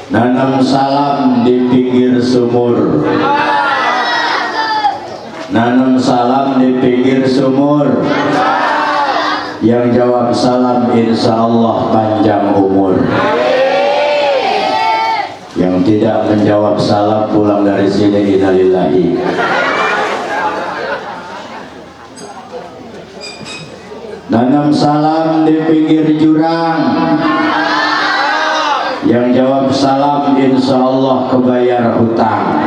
Nanam salam di pinggir sumur. Nanam salam di pinggir sumur. Yang jawab salam insya Allah panjang umur. Yang tidak menjawab salam pulang dari sini innalillahi. Nanam salam di pinggir jurang. Yang jawab salam insya Allah kebayar hutang.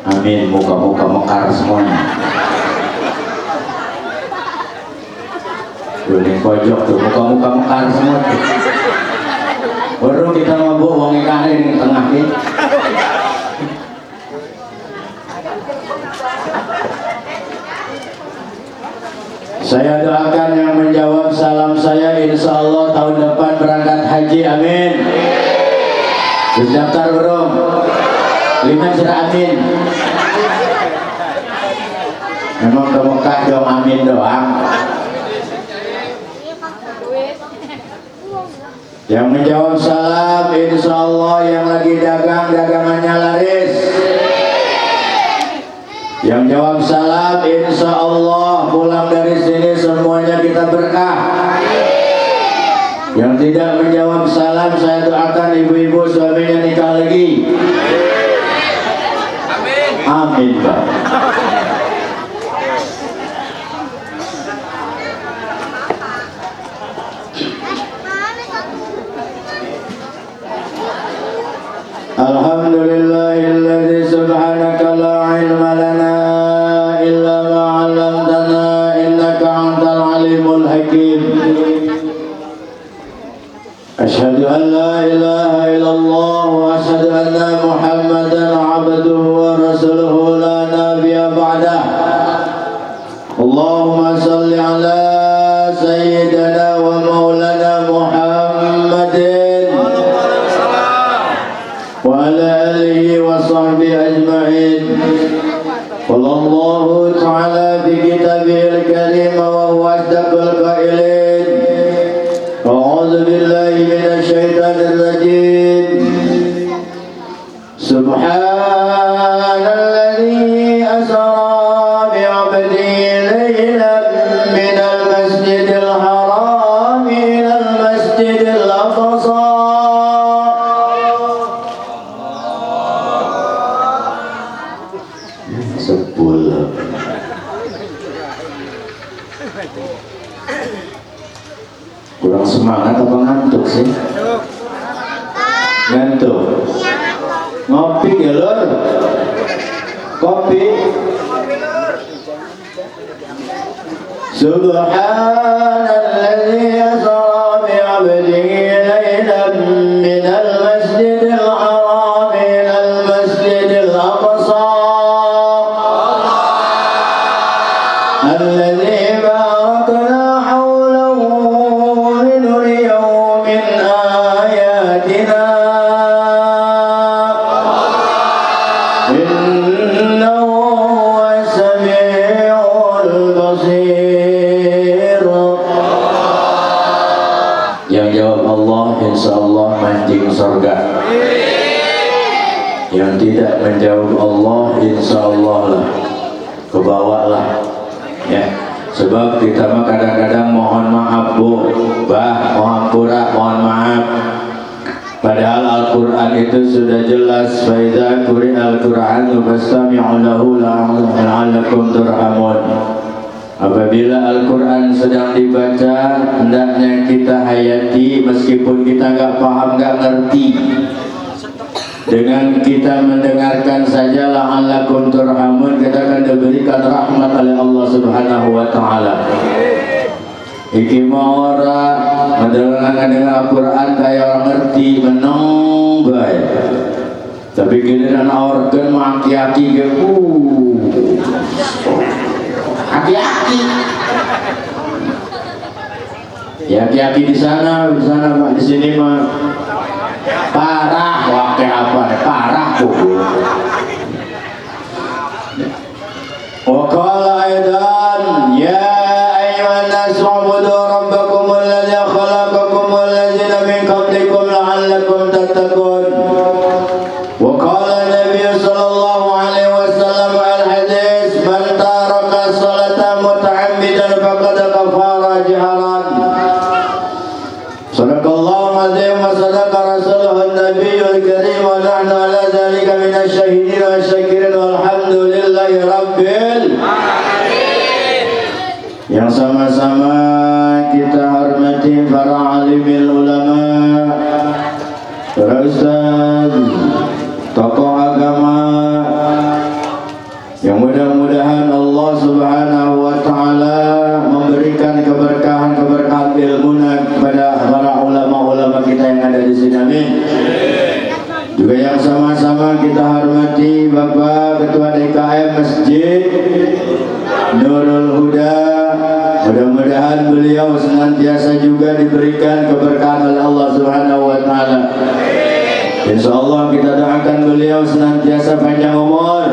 Amin. Muka-muka mekar semuanya. Di pojok tuh muka-muka mekar semua tuh. Baru kita mabuk wong ikane di tengah nih. Saya doakan yang menjawab salam saya insya Allah tahun depan berangkat haji, amin. Sudah daftar belum? 5 sudah amin. Memang ke Mekah dong amin doang. Yang menjawab salam insya Allah yang lagi dagang dagangannya laris. Yang jawab salam insya Allah pulang dari sini semuanya kita berkah. Yang tidak menjawab salam saya doakan ibu-ibu suaminya nikah lagi. Amin Pak. Alhamdulillahilladzi subhanaka la ilma lana illa ma 'allamtana innaka antal alimul hakim. Asyhadu an la ilaha illallah wa asyhadu anna Muhammadan 'abduhu wa rasuluhu la nabiyya ba'dah. Allahumma shalli ala sayyidina wa maulana Muhammadin wa ala alihi wa sahbihi ajma'in. Qala Allah ta'ala fi kitabihil karim wa huwa asdaqul qailin. A'udzu billahi minasy syaithanir rajim. Subhanalladzi asra bi 'abdihi laylan minal masjidil haram ilal masjidil aqsa. Kurang semangat apa ngantuk sih? Ngantuk. Ngopi ya lur? Kopi. Subhanalladzi asra bi 'abdihi laylan minal masjidil haram ilal masjidil aqsa. Alladzi barakna hawlahu linuriyahu min ayatina. Innahu huwas sami'ul basir. Yang jawab Allah insya Allah mancing surga. Yang tidak menjawab Allah insya Allah lah ke bawah lah ya. Sebab kita mah kadang-kadang mohon maaf bu, bah, mohon pura, mohon maaf. Padahal Al-Quran itu sudah jelas. Faiza quri'al Qur'anu fastami'u lahu la'allakum turhamun. Apabila Al-Quran sedang dibaca, hendaknya kita hayati meskipun kita nggak paham, nggak ngerti. Dengan kita mendengarkan saja la'allakum turhamun, kita akan diberikan rahmat oleh Allah Subhanahu wa taala. Iki mau ora mendengarkan dengan Al-Quran kayak orang ngerti meneng bae. Tapi giliran organ maki-aki ge aki-aki. Ya aki-aki di sana Pak, di sini mah parah. Waktu apa nih parah kok. Wa qala aidan ya ayyuhan nasu ubudu rabbakum alladzi khalaqakum walladzina min qablikum العظيم وصدق رسوله النبي الكريم ونحن على ذلك من الشاهدين والشاكرين والحمد لله رب العالمين. Yang sama-sama kita hormati para alimil ulama, para ustaz, tokoh agama, yang mudah-mudahan Allah Subhanahu wa taala memberikan keberkahan ilmu kepada para ulama-ulama kita yang ada di sini. Amin. Juga yang sama-sama kita hormati Bapak Ketua DKM Masjid Nurul Huda. Mudah-mudahan beliau senantiasa juga diberikan keberkahan oleh Allah Subhanahu wa taala. Insyaallah kita doakan beliau senantiasa panjang umur.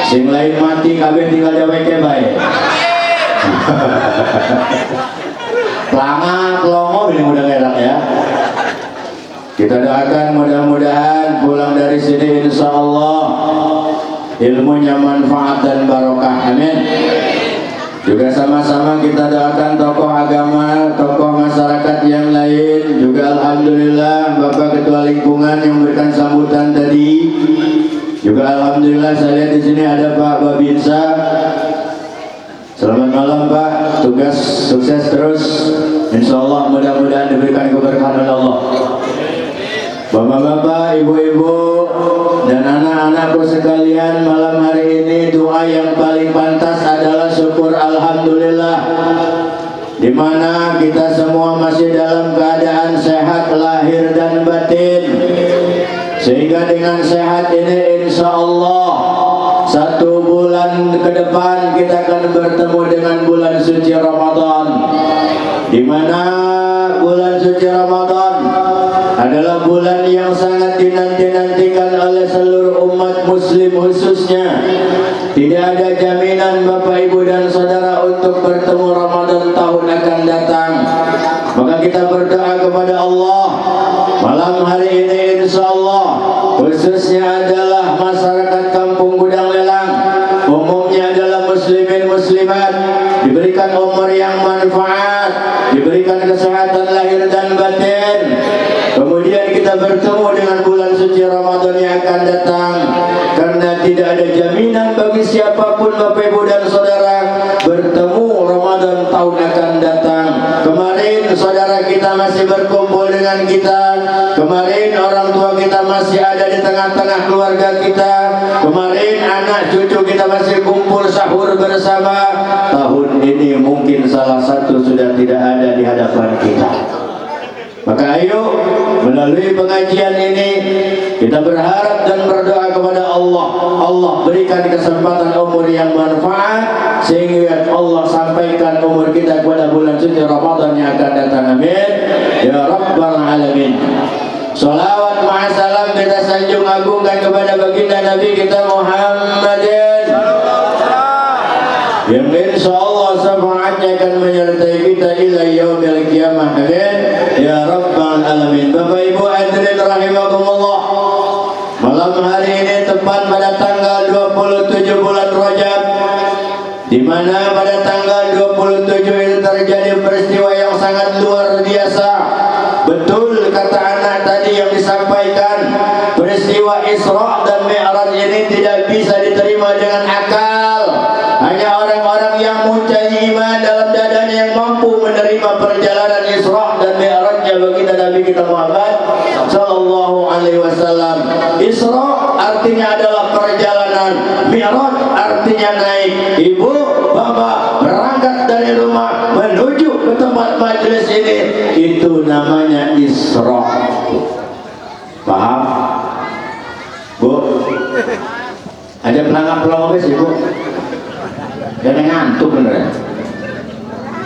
Sing lain mati kabeh tinggal jaweke bae. Pelangak longo ini udah ngerak ya. Kita doakan mudah-mudahan pulang dari sini insyaallah ilmunya manfaat dan barokah. Amin. Juga sama-sama kita doakan tokoh agama, tokoh masyarakat yang lain. Juga alhamdulillah Bapak Ketua Lingkungan yang memberikan sambutan tadi. Juga alhamdulillah saya lihat di sini ada Pak Babinsa. Selamat malam Pak, tugas sukses terus. Insyaallah mudah-mudahan diberikan keberkahan oleh Allah. Bapak-bapak, ibu-ibu, dan anak-anakku sekalian, malam hari ini doa yang paling pantas adalah syukur alhamdulillah, di mana kita semua masih dalam keadaan sehat lahir dan batin. Sehingga dengan sehat ini insya Allah 1 bulan ke depan kita akan bertemu dengan bulan suci Ramadan, di mana bulan suci Ramadan adalah bulan yang sangat dinanti-nantikan oleh seluruh umat muslim khususnya. Tidak ada jaminan Bapak Ibu dan Saudara untuk bertemu Ramadan tahun akan datang. Maka kita berdoa kepada Allah malam hari ini insyaallah, khususnya adalah masyarakat Kampung Gudang Lelang, umumnya adalah muslimin muslimat, diberikan umur yang manfaat, diberikan kesehatan lahir dan batin. Kemudian kita bertemu dengan bulan suci Ramadan yang akan datang, karena tidak ada jaminan bagi siapapun Bapak Ibu dan Saudara bertemu Ramadan tahun akan datang. Kemarin saudara kita masih berkumpul dengan kita, kemarin orang tua kita masih ada di tengah-tengah keluarga kita, kemarin anak cucu kita masih kumpul sahur bersama. Tahun ini mungkin salah satu sudah tidak ada di hadapan kita. Maka ayo melalui pengajian ini kita berharap dan berdoa kepada Allah. Allah berikan kesempatan umur yang manfaat sehingga Allah sampaikan umur kita kepada bulan suci Ramadan yang akan datang. Amin ya rabbal alamin. Salawat ma'asalam kita sanjung agungkan kepada baginda Nabi kita Muhammadin, yang insyaallah syafaatnya akan menyertai kita ila yaumil qiyamah. Amin ya rabbal alamin. Bapak Ibu hadirin rahimakumullah, malam hari ini tepat pada tanggal 27 bulan Rajab, di mana pada tanggal 27 itu terjadi peristiwa yang sangat luar biasa. Betul kata anak tadi yang disampaikan, peristiwa Isra dan Mi'raj ini tidak bisa diterima dengan akal. Hanya orang-orang yang mempunyai iman dalam dadanya yang mampu menerima perjalanan Isra dan Mi'rajnya baginda Nabi kita Muhammad sallallahu alaihi wasallam. Isra artinya adalah perjalanan, Mi'raj artinya naik. Ibu, bapak berangkat dari rumah menuju ke tempat majelis ini, itu namanya Isra. Paham? Bu? Ada pelanggan-pelanggan sih, Bu? Dan ngantuk bener.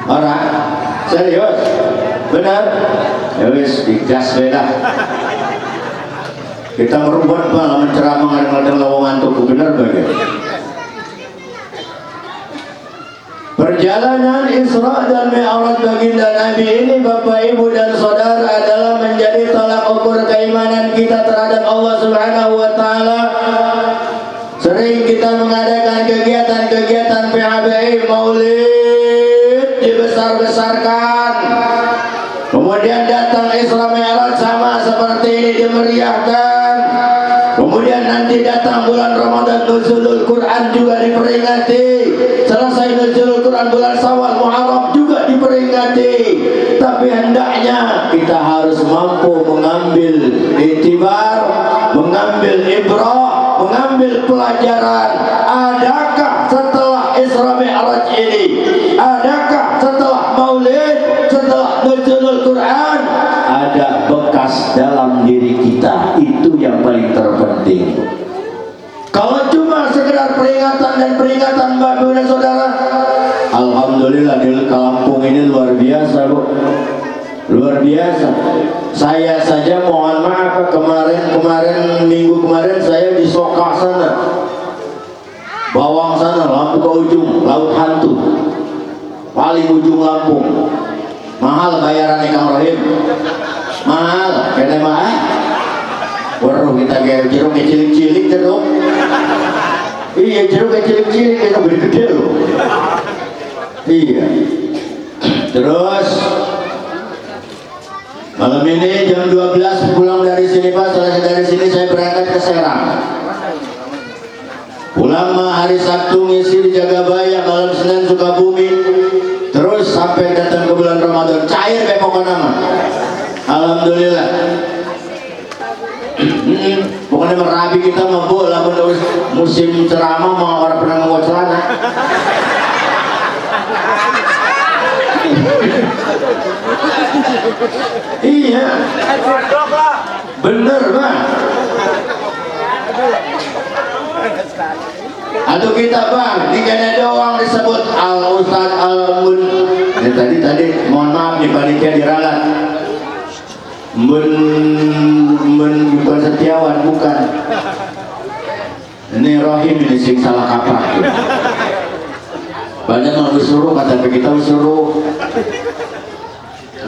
Orang serius, bener. Ya wis digas beda. Kita merubah malah menceramah kadang-kadang lawang ngantuk bener bagai. Perjalanan Isra dan Mi'raj baginda Nabi ini Bapak Ibu dan Saudara adalah menjadi tolak ukur keimanan kita terhadap Allah Subhanahu wa taala. Sering kita mengadakan kegiatan-kegiatan PHBI Maulid dibesar-besarkan. Kemudian datang Isra Mi'raj seperti ini dimeriahkan. Kemudian nanti datang bulan Ramadan, nuzulul Quran juga diperingati. Selesai nuzulul Quran bulan Syawal, Muharram juga diperingati. Tapi hendaknya kita harus mampu mengambil iktibar, mengambil ibrah, mengambil pelajaran. Adakah setelah Isra Mi'raj ini, adakah setelah Maulid, setelah nuzulul Quran, ada bekas dalam diri kita? Itu yang paling terpenting. Kalau cuma sekedar peringatan dan peringatan, Bapak Ibu dan Saudara, alhamdulillah di kampung ini luar biasa, Bu. Luar biasa. Saya saja mohon maaf, minggu kemarin saya di Soka sana, Bawang sana, lampu ke ujung, Laut Hantu, paling ujung Lampung. Mahal bayaran Kang Rohim, mahal. Kena mah, waduh kita kayak jeruk cilik-cilik jeruk. Iya jeruk cilik-cilik itu gede loh. Iya. Terus malam ini jam 12 pulang dari sini Pak. Selesai dari sini saya berangkat ke Serang. Pulang hari Sabtu ngisi di Jagabaya, malam Senin Sukabumi, terus sampai datang ke bulan Ramadan cair kayak pokoknya nama. Alhamdulillah. Pokoknya merabi kita mabuk lah musim ceramah mau orang pernah mau celana. Iya, bener Bang. Atau kita Bang, di kena doang disebut Al Ustad Al Mun. Tadi mohon maaf nih panitia diralat. Bukan Setiawan, bukan. Ini Rohim ini sing salah kaprah. Banyak yang disuruh, kata kita disuruh.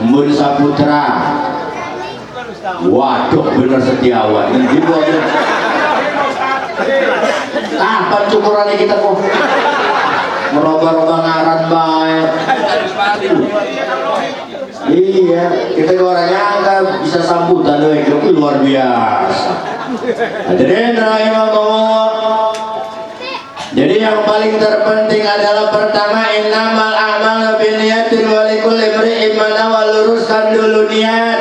Mbun Saputra. Waduh, bener Setiawan. Kapan cukurannya kita kok? Merubah-rubah ngaran baik. Iya, kita ke orangnya enggak bisa sambutan loh, itu luar biasa. Hadirin rahimahullah. Jadi yang paling terpenting adalah pertama, innamal a'malu binniyatin wa likulli imri'in ma nawa. Luruskan dulu niat.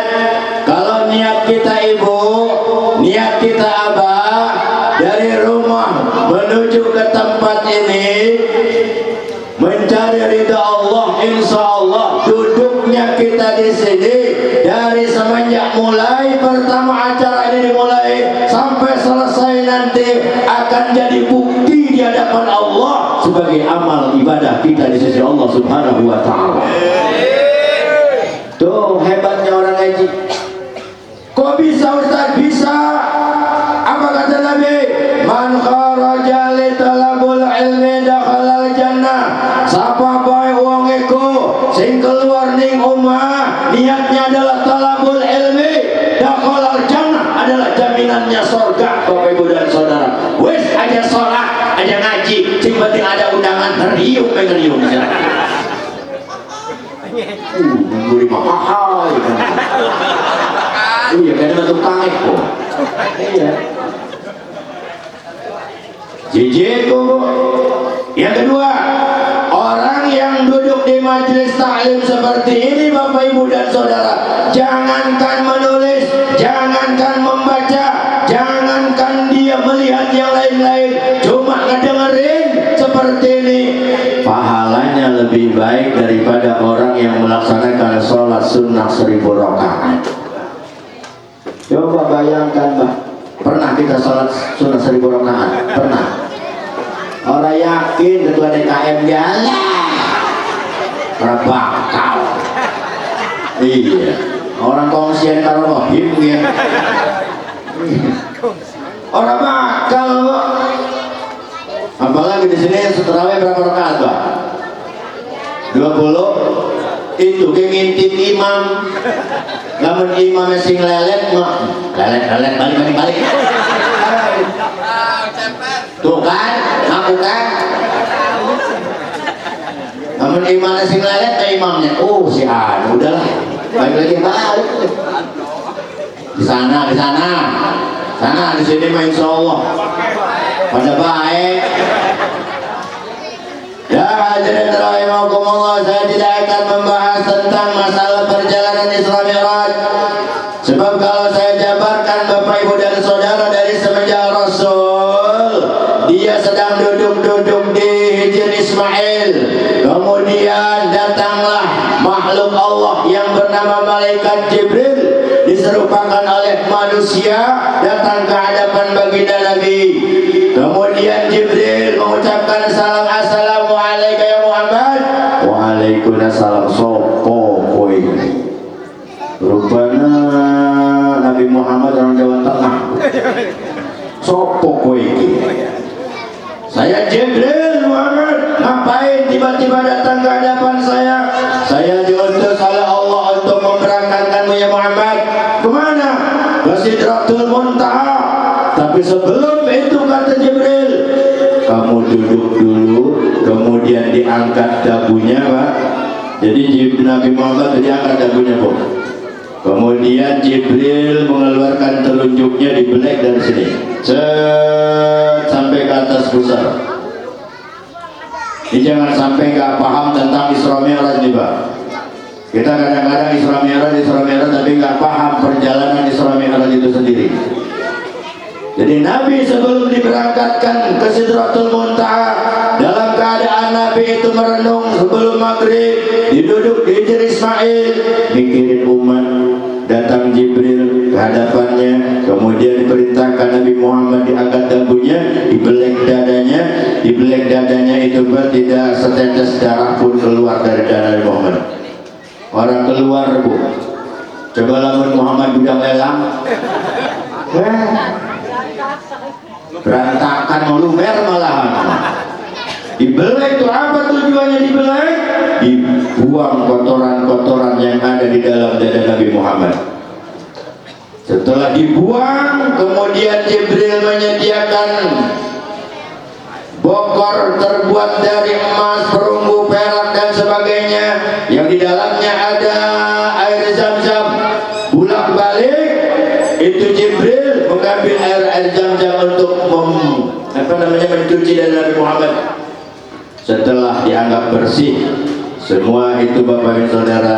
Kalau niat kita ibu, niat kita abah, dari rumah menuju ke tempat ini mencari ridha Allah, insya Allah duduknya kita di sini dari semenjak mulai pertama acara ini dimulai sampai selesai nanti akan jadi bukti di hadapan Allah sebagai amal ibadah kita di sisi Allah Subhanahu wa Ta'ala. Tuh hebatnya orang ngaji. Kok bisa Ustaz? Bisa. Apa kata Nabi? Man kharaja li talabul ilmi dakhalal jannah. Sapa bae wong iku sing keluar ning omah niatnya adalah talabul ilmi, dakhalal jannah, adalah jaminannya surga. Bapak Ibu dan Saudara, wis aja sholat, aja ngaji, sing penting ada undangan, riuh mengriuh. Memberi mahal. Iya, karena tukang itu. Iya. Jijiku. Yang kedua, orang yang duduk di majelis taklim seperti ini, Bapak Ibu dan Saudara, jangankan menulis, jangankan membaca, jangankan dia melihat yang lain-lain, cuma ngedengerin seperti ini, pahalanya lebih baik daripada orang yang melaksanakan sholat sunnah 1000 rakaat. Coba bayangkan, Mbak, pernah kita sholat sunnah 1000 rakaat? Pernah? Orang yakin ketua DKM jalan bakal. Iya, orang kongsian karo rohim ya. Orang bakal. Apalagi di sini tarawih berapa rakaat, Pak? 20. Itu kayak ngintip imam. Lamun imamnya sing lelet mah lelet balik. Tuh kan, aku kan. Namun imamnya sing lelet ke imamnya, oh si Anu udahlah, balik lagi balik. Di sana, sana di sini mah insya Allah pada baik. Ya hadirin rahimakumullah, saya tidak akan membahas tentang masalah perjalanan Isra Mi'raj. Sebab kalau saya jabarkan Bapak Ibu dan Saudara, dari semenjak Rasul dia sedang duduk-duduk di Hijr Ismail, kemudian datanglah makhluk Allah yang bernama malaikat Jibril, diserupakan oleh manusia, datang ke hadapan baginda Nabi. Kemudian Jibril mengucapkan salam, assalamualaikum ya Muhammad. Waalaikumsalam. Sopo kowe? Rupanya Nabi Muhammad orang Jawa Tengah. Sopo kowe iki? Saya Jibril Muhammad. Ngapain tiba-tiba datang ke hadapan saya? Saya diutus oleh Allah untuk memberangkatkanmu ya Muhammad. Kemana? Ke Sidratul Muntaha. Tapi sebelum itu kata Jibril, kamu duduk dulu, kemudian diangkat dagunya, Pak. Jadi Nabi Muhammad diangkat dagunya, Bu. Kemudian Jibril mengeluarkan telunjuknya, dibelek dari sini, sampai ke atas pusar. Ini jangan sampai nggak paham tentang Isra Mi'raj nih, Pak. Kita kadang-kadang Isra Mi'raj tapi nggak paham perjalanan Isra Mi'raj itu sendiri. Jadi Nabi sebelum diberangkatkan ke Sidratul Muntaha, dalam keadaan Nabi itu merenung sebelum maghrib, diduduk di Hijr Ismail, mikirin umat. Datang Jibril ke hadapannya, kemudian diperintahkan Nabi Muhammad diangkat dagunya, dibelek dadanya itu tidak setetes darah pun keluar dari dada Nabi Muhammad. Orang keluar, Bu. Coba lamun Muhammad udah lelang, berantakan, lumer malahan. Dibelek itu apa tujuannya dibelek? Dibuang kotoran-kotoran yang ada di dalam dada Nabi Muhammad. Setelah dibuang, kemudian Jibril menyediakan bokor terbuat dari emas, perunggu, perak dan sebagainya, yang di dalamnya ada air Zam-Zam. Bolak-balik itu Jibril mengambil air Zam-Zam untuk mencuci dari Nabi Muhammad. Setelah dianggap bersih semua itu, Bapak dan Saudara,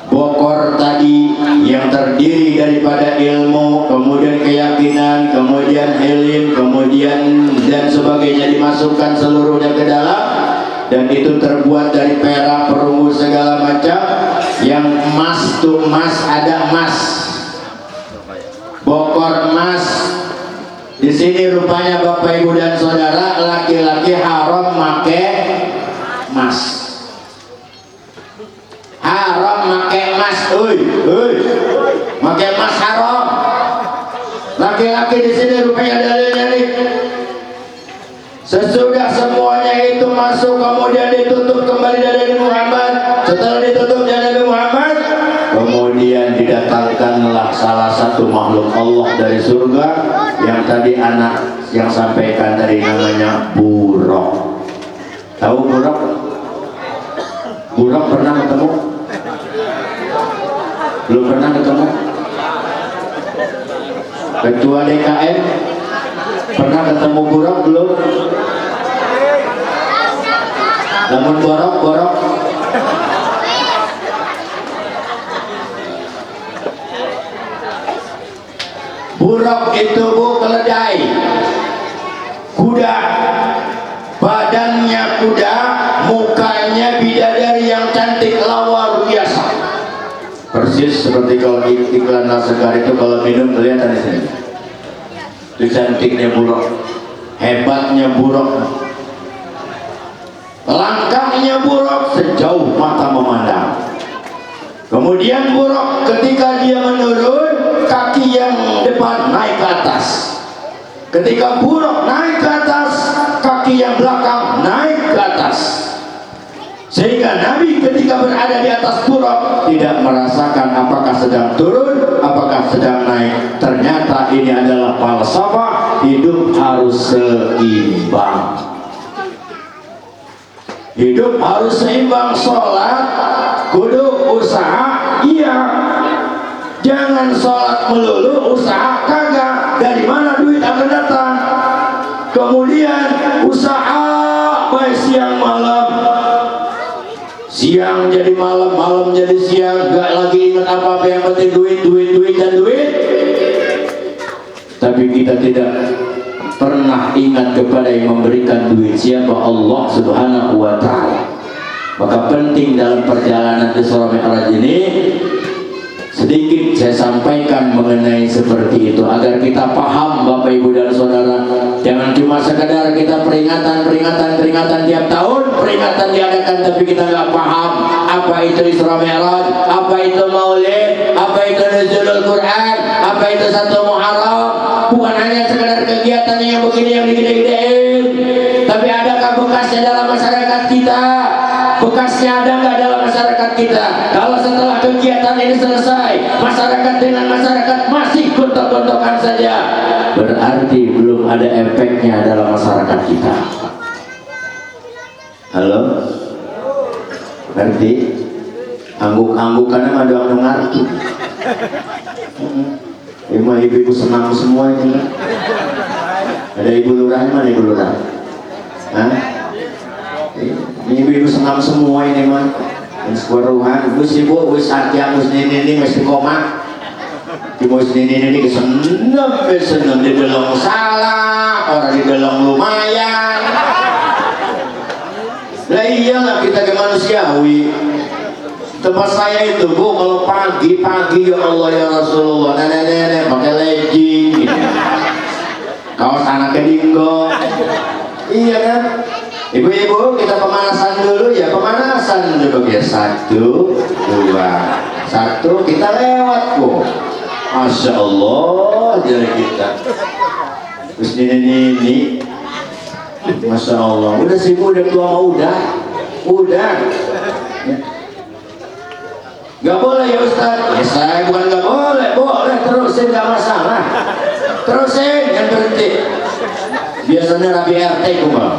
bokor tadi yang terdiri daripada ilmu, kemudian keyakinan, kemudian ilm, kemudian dan sebagainya, dimasukkan seluruhnya ke dalam, dan itu terbuat dari perak, perunggu, segala macam. Yang emas tuh emas, ada emas, bokor emas. Di sini rupanya Bapak Ibu dan Saudara, laki-laki haram make emas. Haram make emas, make emas haram. Laki-laki di sini rupanya dalilnya nih. Sesudah semuanya itu masuk, kemudian ditutup kembali dari Nabi Muhammad. Setelah ditutup dari Nabi Muhammad, kemudian didatangkanlah salah satu makhluk Allah dari surga, yang tadi anak yang sampaikan tadi, namanya buruk. Tahu buruk? Buruk pernah ketemu? Belum pernah ketemu? Ketua DKM pernah ketemu buruk belum? Namun borok. Buruk itu, Bu, keledai, kuda, badannya kuda, mukanya bidadari yang cantik luar biasa. Persis seperti kalau iklan Nasegar itu, kalau minum kelihatan di sini. Itu cantiknya buruk, hebatnya buruk, langkahnya buruk sejauh mata memandang. Kemudian buruk ketika dia menurun, kaki yang depan naik ke atas. Ketika buruk naik ke atas, kaki yang belakang naik ke atas. Sehingga Nabi ketika berada di atas buruk tidak merasakan apakah sedang turun, apakah sedang naik. Ternyata ini adalah falsafah hidup harus seimbang. Hidup harus seimbang. Sholat kudu usaha, iya. Jangan sholat melulu, usaha kagak. Dari mana duit akan datang? Kemudian usaha baik siang malam, siang jadi malam, malam jadi siang, gak lagi ingat apa-apa, yang penting duit, duit, duit, dan duit. Tapi kita tidak pernah ingat kepada yang memberikan duit, siapa? Allah Subhanahu wa Ta'ala. Maka penting dalam perjalanan Isra Mi'raj ini sedikit saya sampaikan mengenai seperti itu agar kita paham, Bapak Ibu dan Saudara. Jangan cuma sekedar kita peringatan tiap tahun, peringatan diadakan, tapi kita nggak paham apa itu Isra Mi'raj, apa itu Maulid, apa itu Nuzulul Quran, apa itu 1 Muharram. Bukan hanya sekedar kegiatan yang begini yang digede-gedein, tapi adakah bekasnya dalam masyarakat kita? Bekasnya ada nggak dalam masyarakat kita? Kalau setelah kegiatan ini selesai, masyarakat dengan masyarakat masih gontok-gontokan saja, berarti belum ada efeknya dalam masyarakat kita. Halo? Ngerti? Angguk-anggukannya mah doang ngerti. Emang ibu-ibu senang semua ini. Ada ibu lurah, mana ibu lurah? Hah? Ini ibu-ibu senang semua ini mah. Sekoruhan, gus ibu, gus artiak, gus ini mesti koma. Di gus ini seneng di dalam salah, orang di dalam lumayan. Lah iyalah kita ke manusiawi. Tempat saya itu Bu, kalau pagi-pagi ya Allah ya Rasulullah, nenek-nenek pakai legging, kaos anaknya dinggo. Iya kan? Ibu-ibu, kita pemanasan dulu ya, pemanasan dulu ya. 1, 2, 1, kita lewat Bu. Masya Allah dari kita. Terus ini, Masya Allah. Udah sih Bu, udah tua, udah. Ya. Gak boleh ya Ustaz. Ya saya bukan gak boleh, boleh terusin, gak masalah. Terusin, yang berhenti. Biasanya Rabi RT kumah.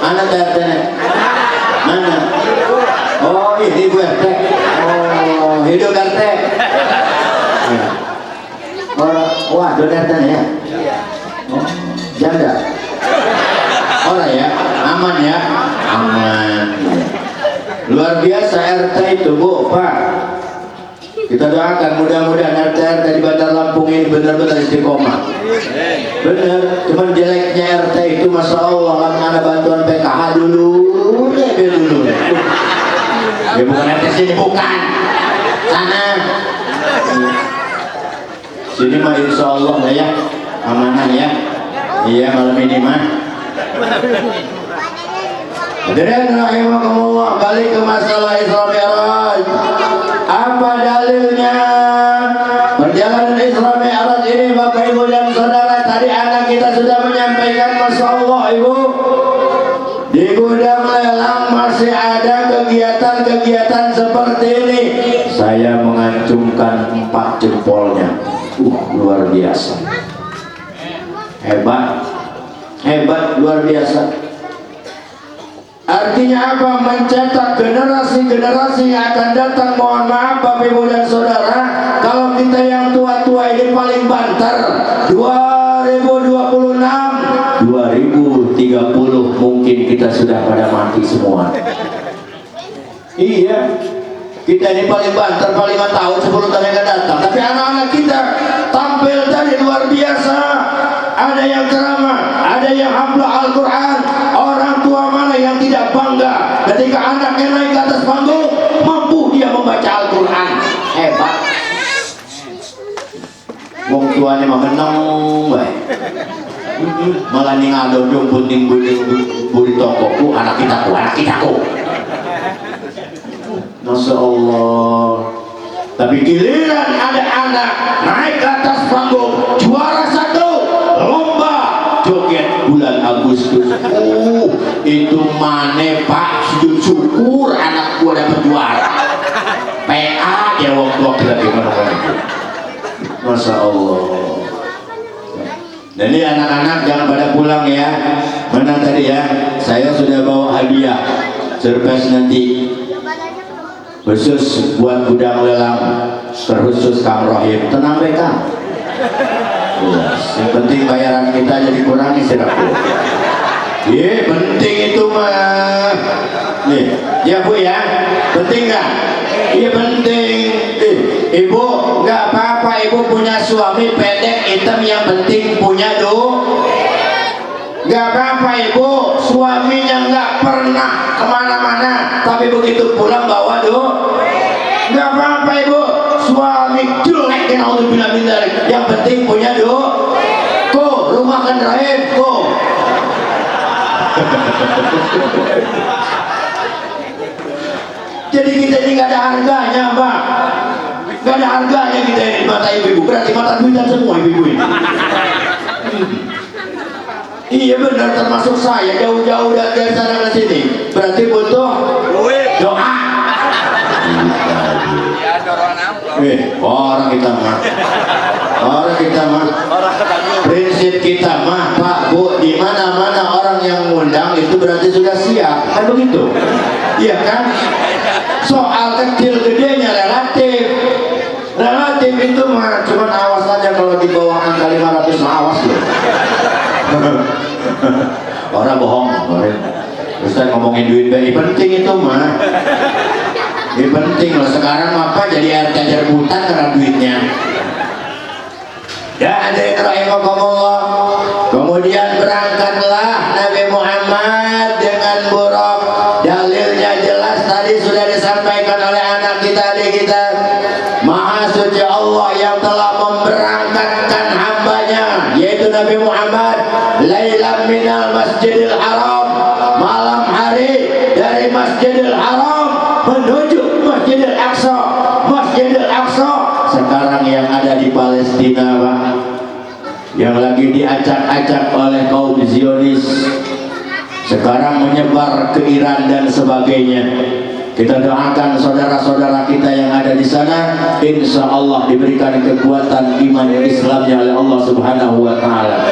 Mana RT-nya? Mana? Oh ini Bu RT. Oh hidup RT. Wah don RT-nya ya? Oh, janda? Orang ya? Aman ya? Aman. Luar biasa RT itu Bu, Pak. Kita doakan mudah-mudahan RT di Bandar Lampung ini benar-benar istiqomah. Bener, cuman jeleknya RT itu Masya Allah, ada bantuan PKH dulu. Ya bukan RT sini, bukan. Sana. Sini mah insya Allah ya, amanah ya. Iya malam ini mah. Hadirin rahimakumullah, balik ke masalah Isra Mi'raj. Apa dalilnya? Perjalanan Isra Mi'raj ini Bapak Ibu dan Saudara, tadi anak kita sudah menyampaikan, Masya Allah Ibu, di gudang lelang masih ada kegiatan-kegiatan seperti ini. Saya mengacungkan 4 jempolnya. Luar biasa. Hebat, luar biasa. Artinya apa? Mencetak generasi-generasi yang akan datang. Mohon maaf Bapak Ibu dan Saudara, kalau kita yang tua-tua ini paling banter. 2026, 2030 mungkin kita sudah pada mati semua. Iya, kita ini paling banter, paling 5 tahun 10 tahun yang akan datang. Tapi anak-anak kita tampil tadi luar biasa. Ada yang ceramah, ada yang hafal Al-Quran. Orang tua mana yang tidak bangga ketika anaknya naik ke atas panggung, mampu dia membaca Al-Quran? Hebat. Wong tuanya mah menang baik. Malah ning ado jumput ning buri tokoku, anak kitaku. Masya Allah. Tapi giliran ada anak naik ke atas panggung, juara 1 lomba joget bulan Agustus. Itu mana Pak, sujud syukur anak gua dapat juara. PA ya wong tua kita gimana itu. Masya Allah. Jadi anak-anak jangan pada pulang ya. Mana tadi ya? Saya sudah bawa hadiah surprise nanti. khusus buat gudang lelang, terkhusus Kang Rohim. Tenang mereka. Yang penting bayaran kita jadi kurangi siraku. Iya, penting itu mah. Nih, ya Bu ya, penting nggak? Iya penting. Ibu nggak apa-apa, ibu punya suami pendek hitam, yang penting punya nggak apa-apa ibu, suaminya nggak pernah kemana-mana, tapi begitu pulang bawa nggak apa-apa ibu, suami jelek yang alhamdulillah minta, yang penting punya rumah kan Rahim Jadi kita ini nggak ada harganya Pak, nggak ada harganya kita ini di mata ibu-ibu, berarti mata duitan semua ibu-ibu ini. Iya benar, termasuk saya jauh-jauh dari sana ke sini, berarti butuh doa. Orang kita mah prinsip kita mah Pak Bu, di mana-mana orang yang ngundang itu berarti sudah siap, kan begitu? Iya kan? Soal kecil gedenya relatif itu mah, cuman awas aja kalau di bawah angka 500 mah awas loh. Orang bohong, Ustaz ngomongin duit beli penting itu mah. Ini penting loh, sekarang apa jadi RT rebutan karena duitnya. Ya ada yang rahimakumullah. Kemudian berangkatlah Nabi Muhammad dengan buruk. Dalilnya jelas tadi sudah disampaikan oleh anak kita, adik kita. Maha suci Allah yang telah memberangkatkan hambanya, yaitu Nabi Muhammad, lailam minal masjidil haram, malam hari dari masjidil haram menuju masjidil aqsa. Masjidil aqsa sekarang yang ada di Palestina Pak, yang lagi diacak-acak oleh kaum Zionis, sekarang menyebar ke Iran dan sebagainya. Kita doakan saudara-saudara kita yang ada di sana, insya Allah diberikan kekuatan iman Islamnya oleh Allah Subhanahu wa Ta'ala.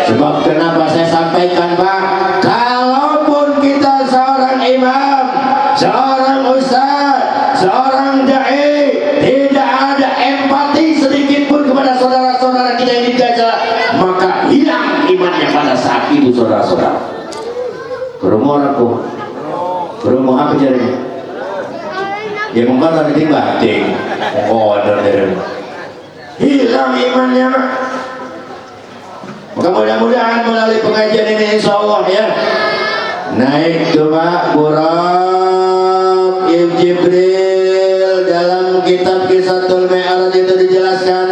Sebab kenapa saya sampaikan Pak, kalaupun kita seorang imam, seorang ustaz, seorang dai, tidak ada empati sedikit pun kepada saudara-saudara kita yang di Gaza, maka hilang imannya pada saat itu saudara-saudara. Kerumuh apa jadinya? Ya mungkin ada di bating. Hilang imannya. Maka mudah-mudahan melalui pengajian ini insya Allah ya, naik coba Buraq Jibril. Dalam kitab Kisatul Mi'raj itu dijelaskan,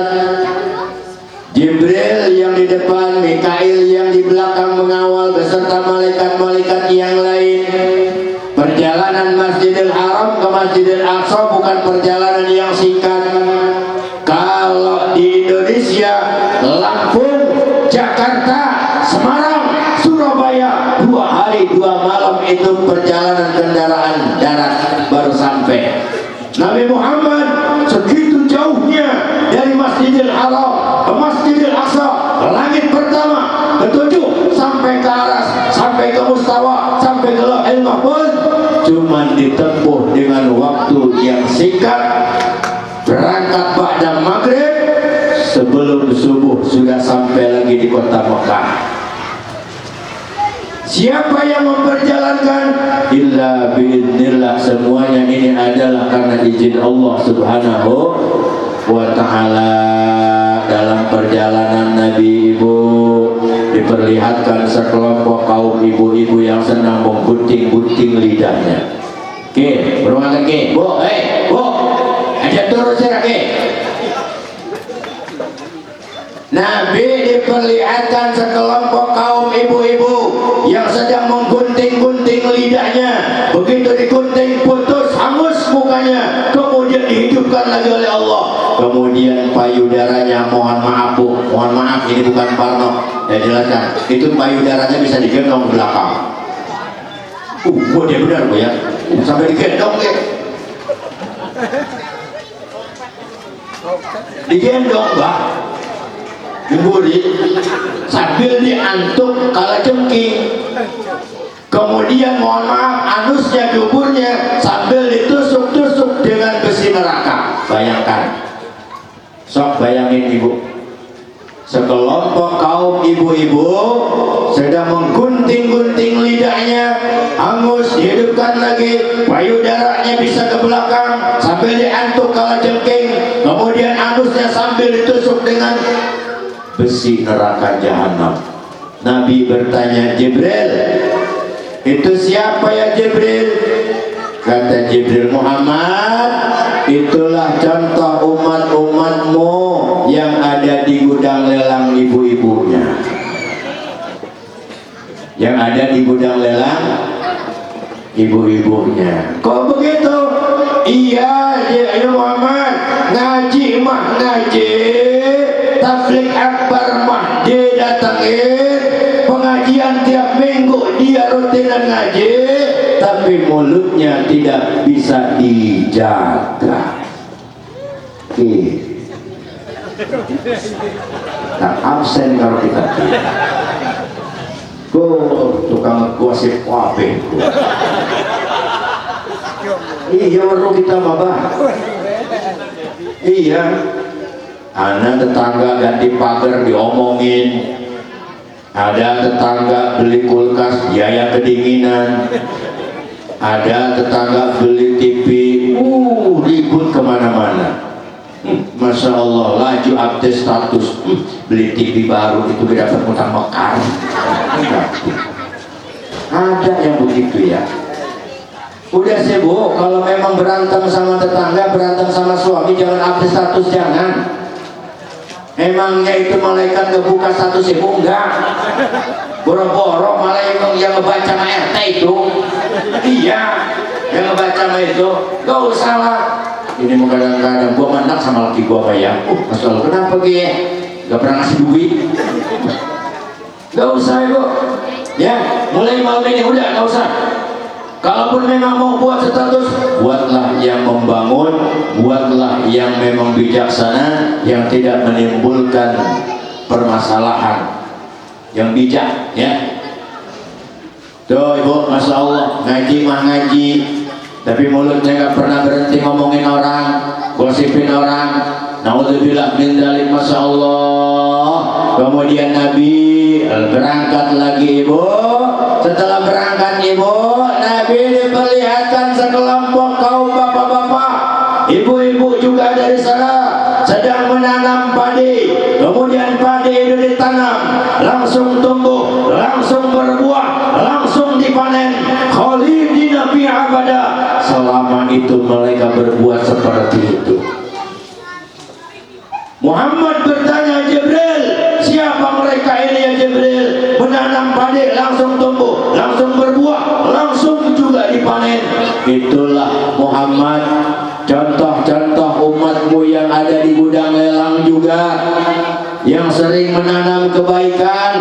Jibril yang di depan, Mikail yang di belakang mengawal beserta malaikat-malaikat yang lain. Perjalanan Masjidil Haram ke Masjidil Aqsa bukan perjalanan yang singkat. Kalau di Indonesia, Lampung, Jakarta, Semarang, Surabaya, 2 hari 2 malam itu perjalanan kendaraan darat baru sampai. Nabi Muhammad segitu jauhnya dari Masjidil Haram ke Masjidil Aqsa, ke langit pertama, ke-7, sampai ke aras, sampai ke Mustawa, sampai ke Lauhul Mahfuz, cuman ditempuh dengan waktu yang singkat. Berangkat ba'da maghrib, sebelum subuh sudah sampai lagi di kota Mekah. Siapa yang memperjalankan? Illa biidznillah. Semuanya ini adalah karena izin Allah Subhanahu wa Ta'ala. Dalam perjalanan Nabi Ibu diperlihatkan sekelompok kaum ibu-ibu yang senang menggunting-gunting lidahnya. Oke, berulang lagi. Bu, Bu, ajak turun sirake. Nabi diperlihatkan sekelompok kaum ibu-ibu yang sedang menggunting-gunting lidahnya. Begitu digunting putus, hangus mukanya, kemudian dihidupkan lagi oleh Allah. Kemudian payudaranya, mohon maaf Bu, mohon maaf ini bukan Parno, ya jelaskan, itu payudaranya bisa digendong ke belakang. Bu, dia benar Bu ya, sampai digendong ya. Digendong Mbak, diburi sambil diantuk kala jengking. Kemudian mohon maaf, anusnya, duburnya sambil ditusuk bayangkan, sok bayangin ibu, sekelompok kaum ibu-ibu sedang menggunting-gunting lidahnya, angus dihidupkan lagi, payudaranya bisa ke belakang sambil diantuk kala jengking, kemudian angusnya sambil ditusuk dengan besi neraka jahanam. Nabi bertanya, Jibril, itu siapa ya Jibril? Kata Jibril, Muhammad, itulah contoh umat-umatmu yang ada di gudang lelang ibu-ibunya. Yang ada di gudang lelang ibu-ibunya. Kok begitu? Iya, ya Muhammad, ngaji mah ngaji, tabligh akbar mah dia datangin, pengajian tiap minggu dia rutinan ngaji, tapi mulutnya tidak bisa dijaga. Tak absen kalau kita tukang gosip wape. Iya baru kita mabah. Iya, anak tetangga ganti pagar diomongin, ada tetangga beli kulkas biaya kedinginan, ada tetangga beli TV, ribut kemana-mana. Masya Allah, laju update status, beli TV baru itu dapat utang mekar. Ada yang begitu ya. Udah sibuk, kalau memang berantem sama tetangga, berantem sama suami, jangan update status, jangan. Emangnya itu malaikat ngebuka status ibu? Enggak. Boro-boro malah yang ngebaca sama RT itu. Iya, yang ngebaca sama itu. Gak usah lah. Ini mau kadang-kadang gua mandak sama laki gua kayak, Masya Allah, kenapa Gi? Gak pernah ngasih duit. Gak usah ibu. Ya, mulai malam ini udah gak usah. Kalaupun memang mau buat status, buatlah yang membangun, buatlah yang memang bijaksana, yang tidak menimbulkan permasalahan, yang bijak, ya. Tuh ibu, Masya Allah, ngaji mah ngaji, tapi mulutnya gak pernah berhenti ngomongin orang, gosipin orang. Naudzubillah min dzalik, Masya Allah. Kemudian Nabi berangkat lagi ibu. Setelah berangkat ibu, Nabi diperlihatkan sekelompok kaum bapak-bapak, ibu-ibu juga dari sana sedang menanam padi. Kemudian padi itu ditanam, langsung tumbuh, langsung berbuah, langsung dipanen. Khalidina fi abada. Selama itu mereka berbuat seperti itu. Muhammad bertanya, Jibril, siapa mereka ini ya Jibril? Menanam padi langsung tumbuh, langsung berbuah, langsung juga dipanen. Itulah Muhammad, contoh-contoh umatmu yang ada di gudang lelang juga, yang sering menanam kebaikan,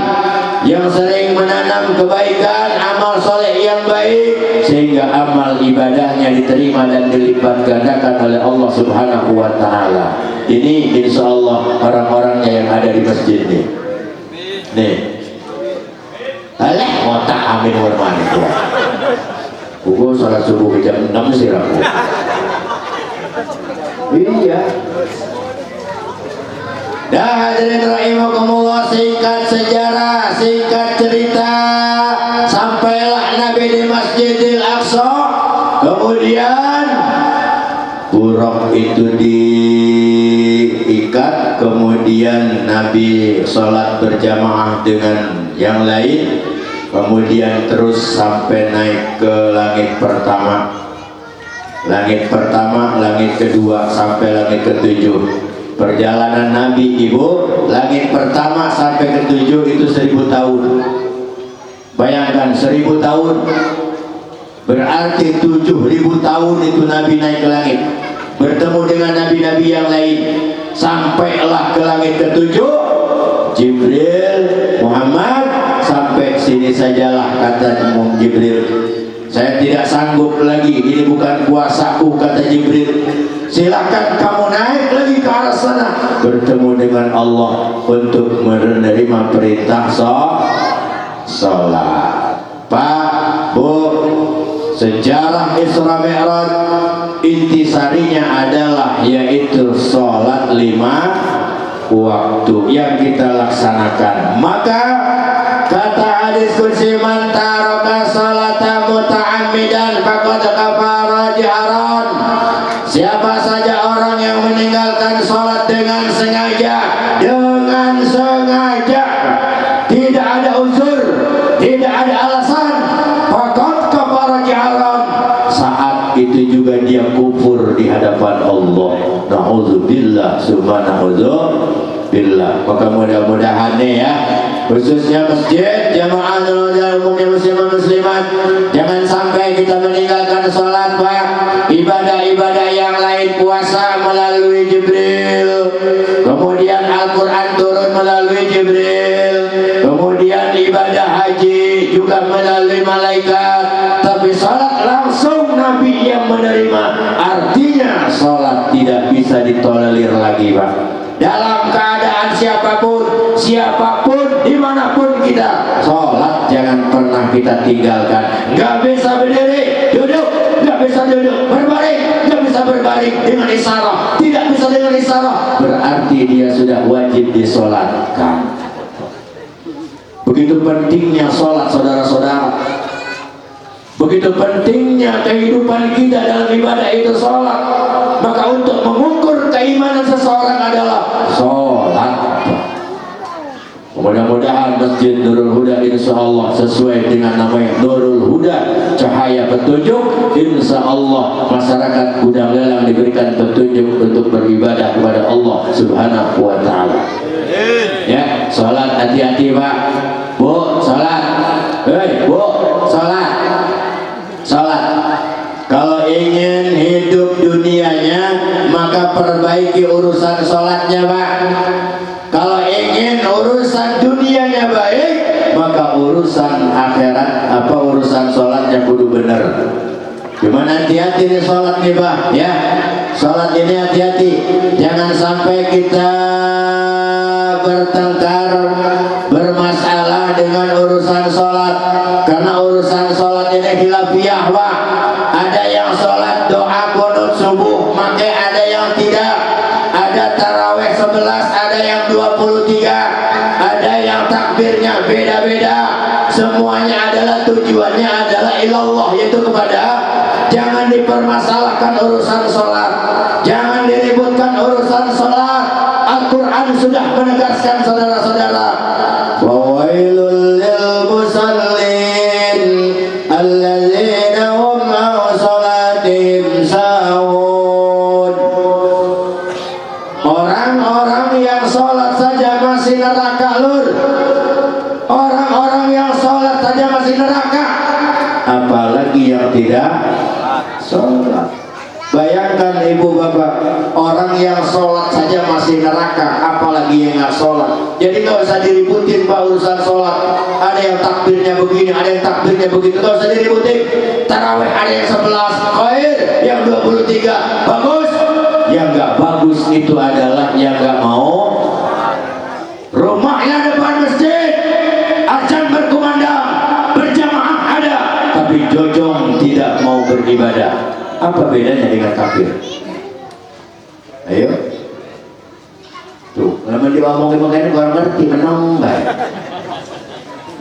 yang sering menanam kebaikan, amal soleh yang baik, sehingga amal ibadahnya diterima dan dilipat gandakan oleh Allah Subhanahu wa Ta'ala. Ini insya Allah orang-orangnya yang ada di masjid nih. Nih, alah otak amin warmani tua. Pukul sholat subuh jam 6 sih aku. Iya. Dah hadirin rahimakumullah, singkat sejarah, singkat cerita, sampailah Nabi di Masjidil Aqsa. Kemudian buruk itu diikat, kemudian Nabi sholat berjamaah dengan yang lain, kemudian terus sampai naik ke langit pertama, langit pertama, langit kedua, sampai langit ketujuh. Perjalanan Nabi ibu, langit pertama sampai ketujuh itu 1000 tahun. Bayangkan 1000 tahun, berarti 7000 tahun itu Nabi naik ke langit, bertemu dengan nabi-nabi yang lain. Sampailah ke langit ketujuh, Jibril, Muhammad, sampai sini sajalah, kata Jibril. Saya tidak sanggup lagi, ini bukan kuasaku, kata Jibril. Silakan kamu naik lagi ke arah sana, bertemu dengan Allah untuk menerima perintah sholat. Pak, Bu, sejarah Isra Mi'raj intisarinya adalah yaitu sholat 5 waktu yang kita laksanakan. Maka kata hadis qudsi, man taraka sholata muta'ammidan faqad kafara jahran. Siapa saja orang yang meninggalkan sholat dengan sengaja, tidak ada uzur, tidak ada alasan, faqad kafara jahran, saat itu juga dia kufur di hadapan Allah. Na'udzubillah, subhanallah. Maka mudah-mudahan ya, khususnya masjid, jamaah dan muslimin muslimat, jangan sampai kita meninggalkan sholat, Pak. Ibadah-ibadah yang lain, puasa melalui Jibril, kemudian Al-Quran turun melalui Jibril, kemudian ibadah haji juga melalui malaikat, tapi sholat langsung Nabi yang menerima. Artinya sholat tidak bisa ditolerir lagi, Pak. Dalam keadaan siapapun, dimanapun kita, sholat jangan pernah kita tinggalkan. Gak bisa berdiri, duduk, gak bisa duduk, berbaring, gak bisa berbaring dengan isyarat, tidak bisa dengan isyarat, berarti dia sudah wajib disolatkan. Begitu pentingnya sholat, saudara-saudara. Begitu pentingnya kehidupan kita dalam ibadah itu sholat. Maka untuk mengukur keimanan seseorang adalah sholat. Mudah-mudahan Masjid Nurul Huda insya Allah sesuai dengan namanya Nurul Huda, cahaya petunjuk. Insya Allah masyarakat Gudang Lelang diberikan petunjuk untuk beribadah kepada Allah Subhanahu wa Ta'ala. Ya, sholat, hati-hati Pak. Bu, sholat. Hei, Bu, sholat. Sholat. Kalau ingin hidup dunianya, maka perbaiki urusan sholatnya, Pak. Kalau ingin urusan dunianya baik, maka urusan akhirat, urusan sholatnya kudu bener. Cuman hati-hati nih sholat nih, Pak, ya. Sholat ini hati-hati, jangan sampai kita bertengkar, bermasalah dengan urusan sholat. Karena urusan sholat ini khilafiyah, Pak. Ada yang sholat doa qunut subuh, maka ada yang tidak. Ada taraweh 11, ada yang 23, ada yang takbirnya beda-beda. Semuanya adalah tujuannya adalah ilallah, yaitu kepada. Jangan dipermasalahkan urusan sholat, jangan diributkan urusan sholat. Al-Quran sudah menegaskan, saudara-saudara, wawailul lil musallin alladzina hum an sholatihim sahun. Orang-orang yang sholat saja masih neraka, lur. Orang-orang yang sholat saja masih neraka, apalagi yang tidak sholat. Bayangkan ibu bapak, orang yang sholat saja masih neraka, apalagi yang nggak sholat. Jadi nggak usah diributin, Pak, urusan sholat. Ada yang takbirnya begini, ada yang takbirnya begitu, nggak usah diributin. Taraweh ada yang 11 khair, yang 23 bagus. Yang nggak bagus itu adalah yang nggak mau. Rumahnya depan masjid, azan berkumandang, berjamaah ada, tapi jojong tidak mau beribadah. Apa bedanya dengan kafir? Ayo, tuh, lama diomongin orang ngerti, menang baik.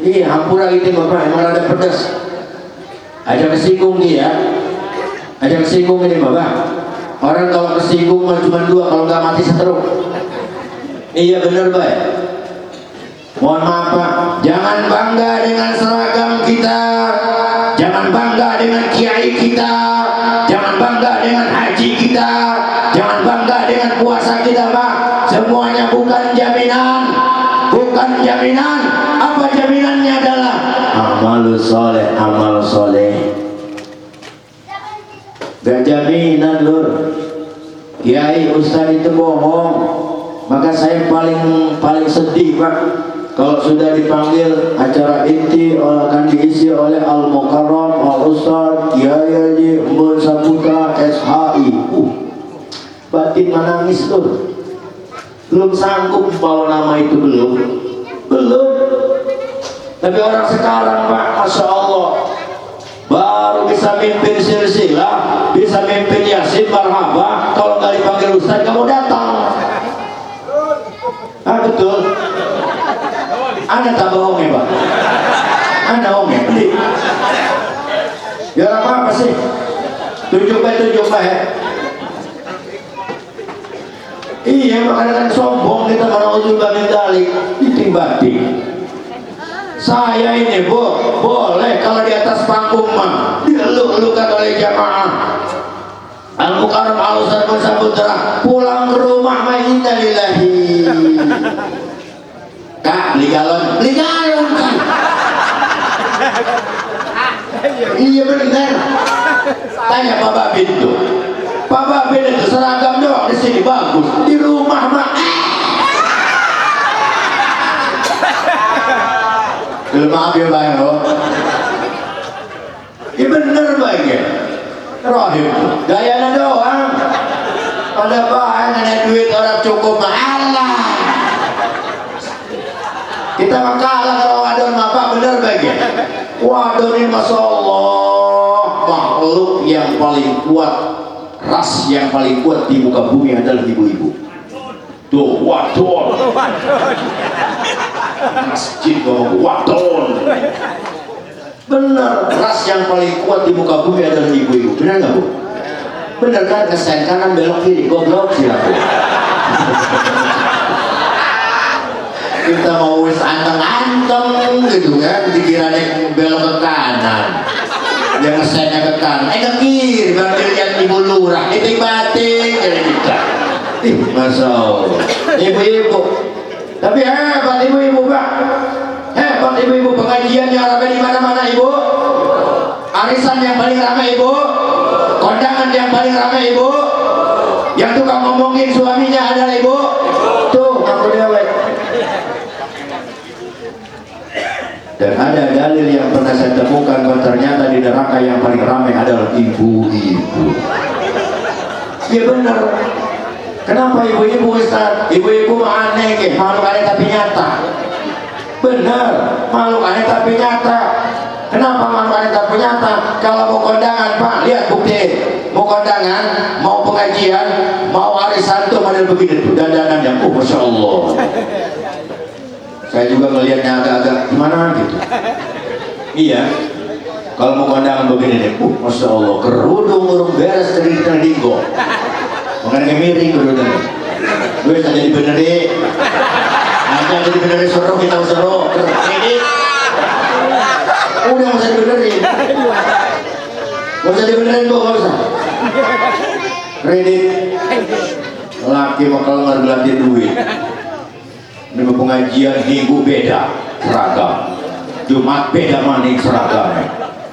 Iya, hampura gitu bapak, emang ada pedas. Ada kesinggung dia, ada kesinggung ini bapak. Orang kalau kesinggung cuma 2, kalau nggak mati setruk. Iya bener baik. Mohon maaf Pak, jangan bangga dengan seragam kita, jangan bangga dengan kiai kita, jangan bangga dengan haji kita, jangan bangga dengan puasa kita, Pak. Semuanya bukan jaminan, bukan jaminan. Apa jaminannya adalah amal soleh, amal soleh. Gak jaminan lur. Kiai ustaz itu bohong. Maka saya paling sedih Pak, kalau sudah dipanggil acara inti akan diisi oleh Al-Mukarram, Al-Ustaz, Kiai Haji Mbun Saputra, SHI. Batin menangis tuh. Belum sanggup bawa nama itu, belum. Tapi orang sekarang Pak, Masya Allah, baru bisa bisa mimpin silsilah, bisa mimpin yasin marhaba, kalau nggak dipanggil ustaz kamu datang. Ah betul. Anda tak bohong ya Pak? Anda bohong ya? Beli. Biar apa sih? Tunjuk ya. Iya makanya kan sombong kita kalau juga mendalik diting-bating. Saya ini Bu, boleh kalau di atas panggung mah dieluk-elukan oleh jamaah. Al-Mukarram Al-Ustaz pun Saputra pulang ke rumah mah innalillahi. Kak beli galon kan. Iya benar. Tanya Pak Babin tuh. Pak Babin itu seragam doang di sini bagus, di rumah mah. Maaf ya Bang loh. Iya bener Bang ya. Rohim gayanya doang. Ada bahan ada duit orang cukup mah Allah. Kita mah kalah kalau wadon apa bener Bang ya. Wadon ini Masya Allah makhluk yang paling kuat, ras yang paling kuat di muka bumi adalah ibu-ibu. Tuh wadon. Masjid ngomong wadon. Bener, ras yang paling kuat di muka bumi adalah ibu-ibu. Bener nggak Bu? Bener kan? Ngesen kanan belok kiri, goblok silakan. Kita mau wis anteng-anteng gitu kan, dikira belok ke kanan, dia ngesennya ke kanan, ke kiri, baru dilihat ibu lurah, diting-bating, jadi kita. Masya Allah, ibu-ibu. Tapi hebat ibu-ibu Pak, hebat ibu-ibu. Pengajian yang ramai di mana-mana Ibu, arisan yang paling ramai Ibu, kondangan yang paling ramai Ibu, yang tukang ngomongin suaminya adalah Ibu. Tuh aku dewek. Dan ada dalil yang pernah saya temukan bahwa ternyata di neraka yang paling ramai adalah ibu-ibu. Iya benar. Kenapa ibu-ibu Ustaz? Ibu-ibu aneh ke, makhluk aneh tapi nyata. Benar, makhluk aneh tapi nyata. Kenapa makhluk aneh tapi nyata? Kalau mau kondangan Pak, lihat bukti. Mau kondangan, mau pengajian, mau arisan tuh model begini tuh dandanannya. Oh Masya Allah. Saya juga melihatnya agak-agak gimana gitu. Iya. Kalau mau kondangan begini deh. Masya Allah, kerudung urung beres terdinggo. Makanya miring kerudung. Gue bisa jadi benerin. Aja jadi benerin suruh kita suruh. Ini. Udah bisa dibenerin. Gak usah dibenerin Bu, gak usah. Kredit. Laki bakal ngergelantin duit. Ini pengajian minggu beda seragam, Jumat beda maning seragamnya,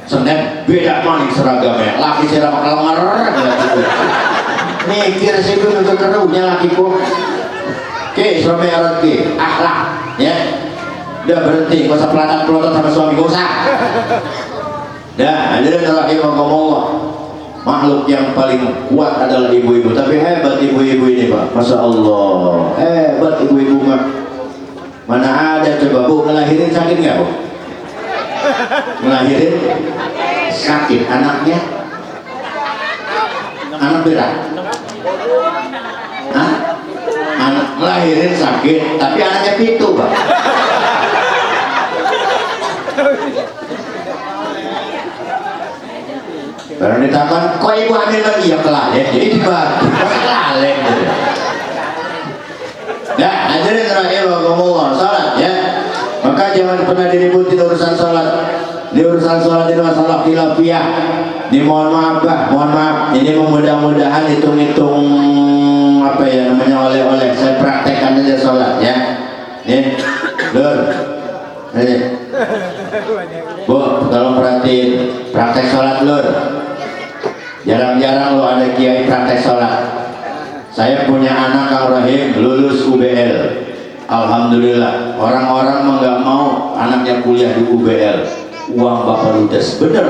Senin beda maning seragamnya. Laki saya bakal ngergelantin. Mikir sih itu untuk keruhnya lakiku. Oke, suami arat ke akhlak, ya. Udah berhenti, gak usah pelotot sama suami, gak usah. Dah, hadirin rahimahumullah. Makhluk yang paling kuat adalah ibu-ibu. Tapi hebat ibu-ibu ini Pak, Masya Allah. Hebat ibu-ibu mah. Mana ada coba Bu, ngelahirin sakit nggak Bu? Ngelahirin sakit anaknya? Anak berat? Hah? Anak ngelahirin sakit, tapi anaknya pitu Pak. Baru ditakon, kok ibu hamil lagi? Ya kelalen, jadi dibantu, kelalen. Ya, hadirin rahimahumullah, salat ya. Maka jangan pernah diributin urusan salat. Di urusan salat ini masalah khilafiyah. Ini mohon maaf Pak, mohon maaf. Ini mudah-mudahan hitung-hitung apa ya namanya oleh-oleh. Saya praktekkan aja salat ya. Nih, Lur. Ini. Bu, tolong perhatiin praktek salat Lur. Jarang-jarang lo ada kiai praktek sholat. Saya punya anak Kang Rahim lulus UBL. Alhamdulillah. Orang-orang mah nggak mau anaknya kuliah di UBL. Uang bapak ludes. Bener,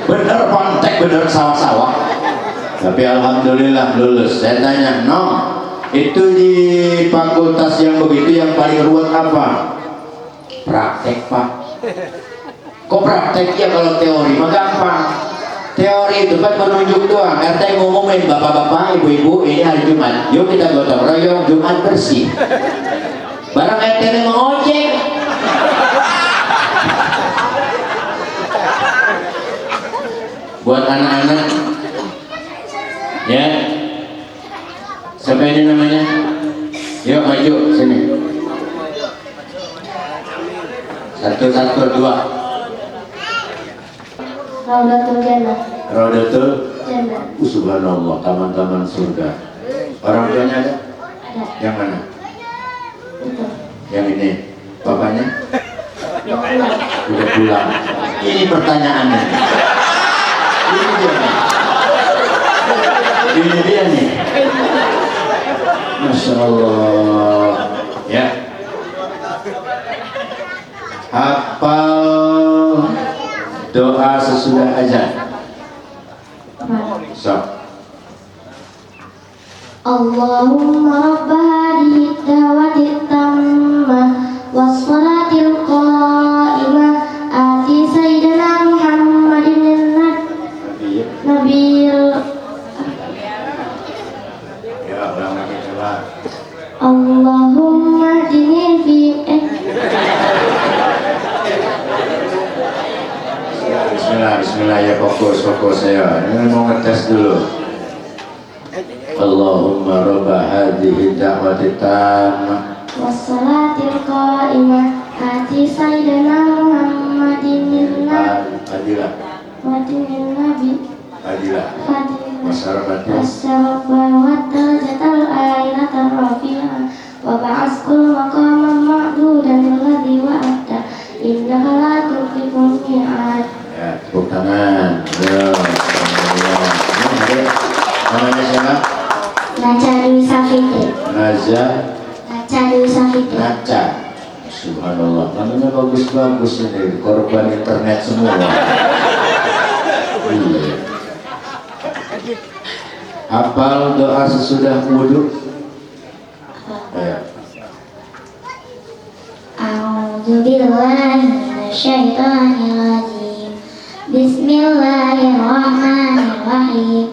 bener pantek, bener sawah-sawah. Tapi alhamdulillah lulus. Saya tanya, Nom, itu di fakultas yang begitu yang paling ruwet apa? Praktek Pak. Kok praktek ya? Kalau teori mah gampang. teori itu kan menunjuk doang. RT ngumumin bapak-bapak, ibu-ibu, ini hari Jumat. Yuk kita gotong royong Jumat bersih. Barang RT ini mau ojek. Buat anak-anak, ya. Siapa ini namanya? Yuk maju sini. 1, 2. Raudatul Jannah. Raudatul Jannah. Subhanallah, taman-taman surga. Orang tuanya ada? Ada. Yang mana? Itu. Yang ini. Bapaknya? Yang pulang. Udah pulang. Ini pertanyaannya. Ini dia nih. Ini dia nih. Masya Allah. Ya. Hafal doa sesudah azan. So. Allahumma rabba hadhihi da'wati tammah wassalatil qa'imah ati sayyidina Muhammadin nabiyil Ya, ulang lagi coba. Allahumma hdini fi Bismillah ya, fokus saya. Ini mau ngetes dulu. Allahumma rabba hadhihi da'wati tammah wassalatil qa'imah ati sayyidina Muhammadin Adilah nabi Adilah Fatiha Masyarakat As-Sabawata jatal ayatan rafi'ah wa ba'askul maqaman ma'dudan alladhi wa'adta innaka la tukhliqul mi'ad. Ya, tepuk tangan. Ya, alhamdulillah. Ini ada namanya siapa? Naca Dewi Safitri. Naza Naca Dewi Safitri. Naca. Subhanallah, namanya bagus-bagus ini, korban internet semua. Iya. Hafal doa sesudah wudhu. Ayo. A'udzu billahi minasyaitonir rajim. Bismillahirrahmanirrahim.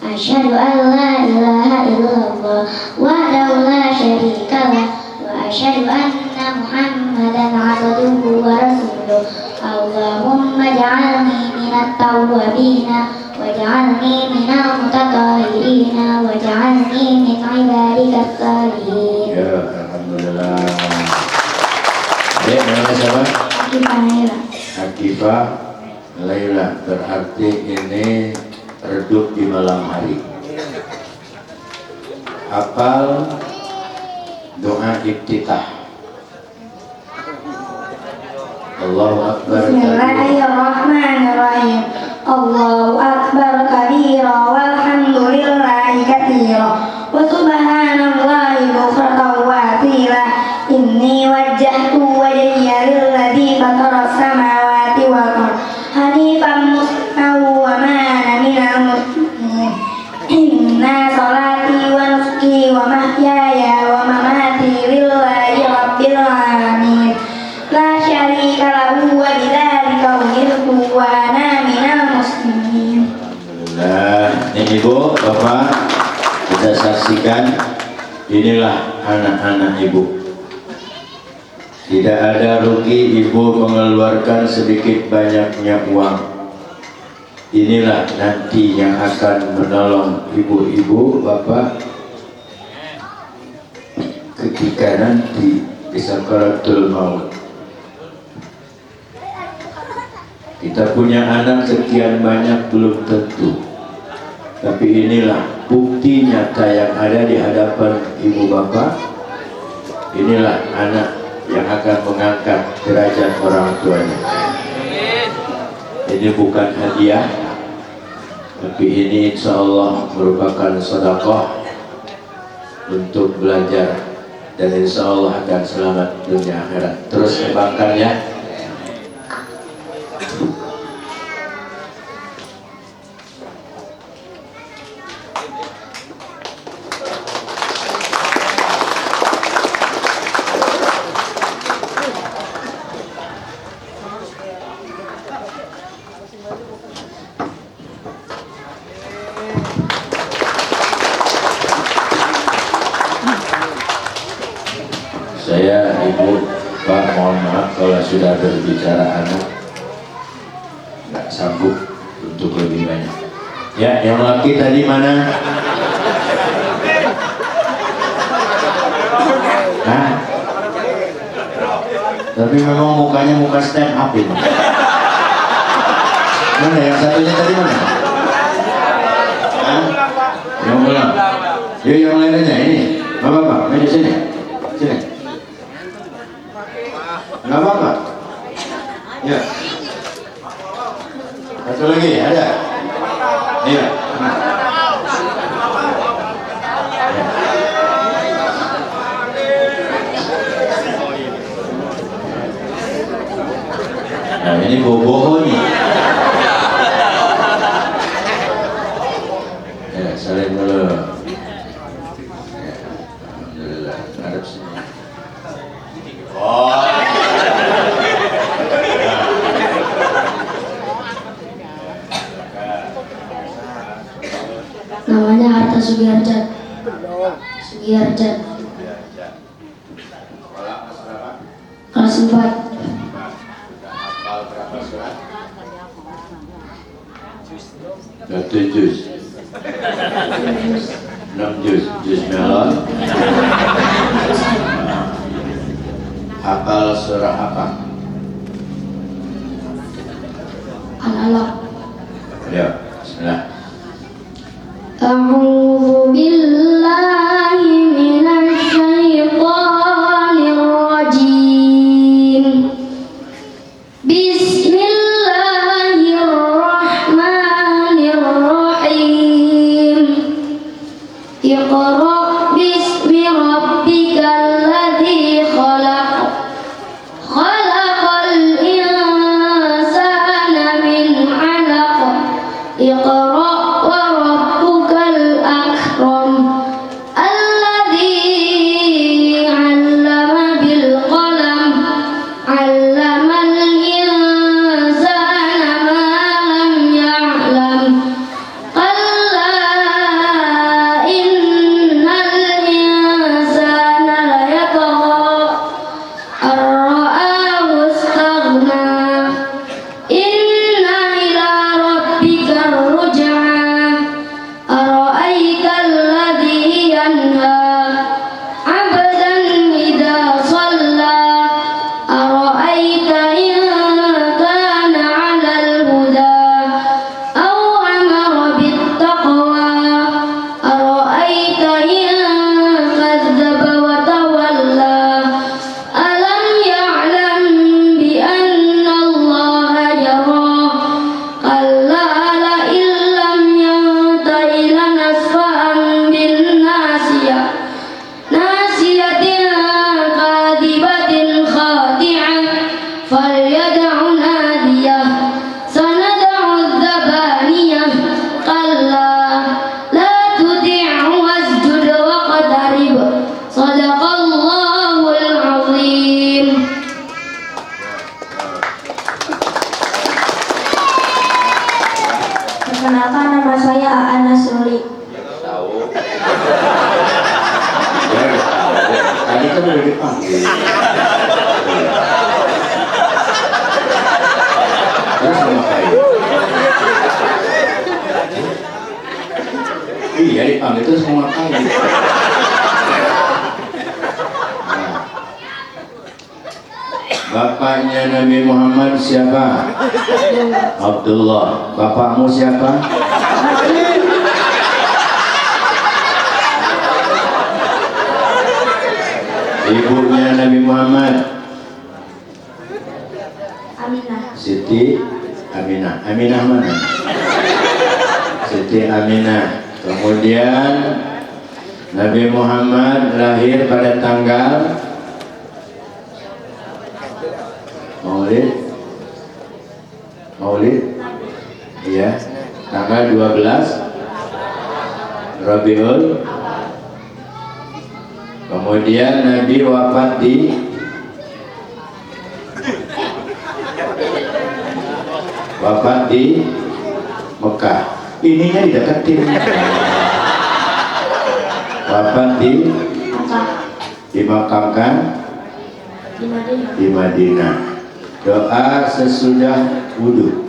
Asyhadu an la ilaha illallah wahdahu la syarika lah wa asyhadu anna Muhammadan abduhu wa rasuluh. Allahumma ja'alni minat tawwabina waj'alni minal mutatahhirina waj'alni min ibadikas shalihin. Ya, alhamdulillah. Dek, namanya siapa? Akifah Naila. Akifah Laila, berarti ini redup di malam hari. Hafal doa iftitah. Allahu Akbar. Bismillahirrahmanirrahim. Allahu Akbar kabira walhamdulillahi katsira wa subhanallahi bukratan wa asila. Inni wajjahtu wajhiya lilladzi fatara samawati wal ardh hanifan musliman wa ma ana minal musyrikin. Inna salati wa nusuki wa mahyaya wa mamati lillahi rabbil alamin. La syarika lahu wa bidzalika umirtu wa ana minal muslimin. Alhamdulillah. Ini Ibu, Bapak, kita saksikan inilah anak-anak Ibu. Tidak ada rugi Ibu mengeluarkan sedikit banyaknya uang. Inilah nanti yang akan menolong ibu-ibu, bapak ketika nanti di sakaratul maut. Kita punya anak sekian banyak belum tentu, tapi inilah bukti nyata yang ada di hadapan ibu bapak. Inilah anak yang akan mengangkat derajat orang tuanya. Ini bukan hadiah, tapi ini insya Allah merupakan sedekah untuk belajar, dan insya Allah akan selamat dunia akhirat. Terus kembangkan ya. saya, ibu, pak, mohon maaf kalau sudah berbicara anak nggak sanggup untuk lebih banyak. Ya, yang laki tadi mana? Hah? Tapi memang mukanya muka stand up ini. Mana yang satunya tadi mana? Hah? Yang belum? Yuk yang lainnya ini. Gak apa-apa, main di sini. Sini. Gak apa-apa. Ya. Satu lagi, ada? Iya. Nah ini boboho nih. Ya, saling dulu. Ya, alhamdulillah. Ngadep sini. Oh. Namanya Harta Sugiharjat. Sugiharjat. Kelas 4. Satu juz, 6 juz melon. Hafal surah apa? Al-Alaq. Ya, bismillah. A'udzu billahi minasy syaithanir rajim. Bismillahirrahmanirrahim. Iqra bismi rabbikal ladzi khalaq. Khalaqal insana min 'alaq. Iqra wa rabbukal akram. Alladzi 'allama bil qalam. 'Allamal insana ma lam ya'lam. Qalla innal insana layatgha ar-ra'ahu istaghna. Inna ila rabbika ruj'a. Ara'aita alladhi yanha 'abdan idza shalla. Ara'aita in kana 'alal huda aw amara bittaqwa. Ara'aita in kadzdzaba wa tawalla. Alam ya'lam bi anna Allaha yara. Kalla la illam yantahi lanasfa'an bin nasiyah. Nasiyatin kadibatin khati'ah. Falyad'u nadiyah. Sanad'u dzabaniyah. Kalla la tuti'hu wasjud waqtarib. Shadaqallahul azim. Perkenalkan, nama saya Aan Nasrulli. Tahu. Ya, tahu. Tadi kan udah dipanggil. Terus ngapain? Iya dipanggil terus mau ngapain? Nah. Bapaknya Nabi Muhammad siapa? Abdullah. Bapakmu siapa? Ibunya Nabi Muhammad? Aminah. Siti Aminah. Aminah mana? Siti Aminah. Kemudian Nabi Muhammad lahir pada tanggal Maulid? Iya, tanggal 12 Rabiul. Kemudian Nabi wafat di Mekah. Ininya dideketin. Wafat dimakamkan Di Madinah. Di Madinah. Doa sesudah wudhu.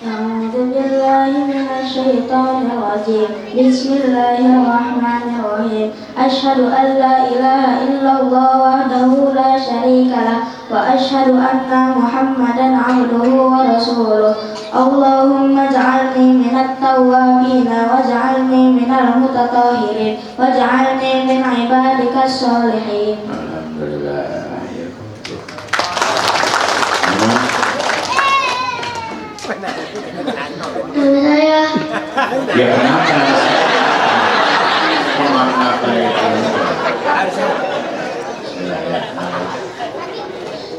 A'udzu billahi minasyaitonir rajim. Bismillahirrahmanirrahim. Asyhadu an la ilaha illallah wahdahu la syarika lah wa asyhadu anna Muhammadan abduhu wa rasuluh. Allahumma ij'alni minat tawwabin waj'alni minal mutatahhirin waj'alni min ibadikas sholihin. Alhamdulillah. Nama saya Ya kenapa? Kenapa itu?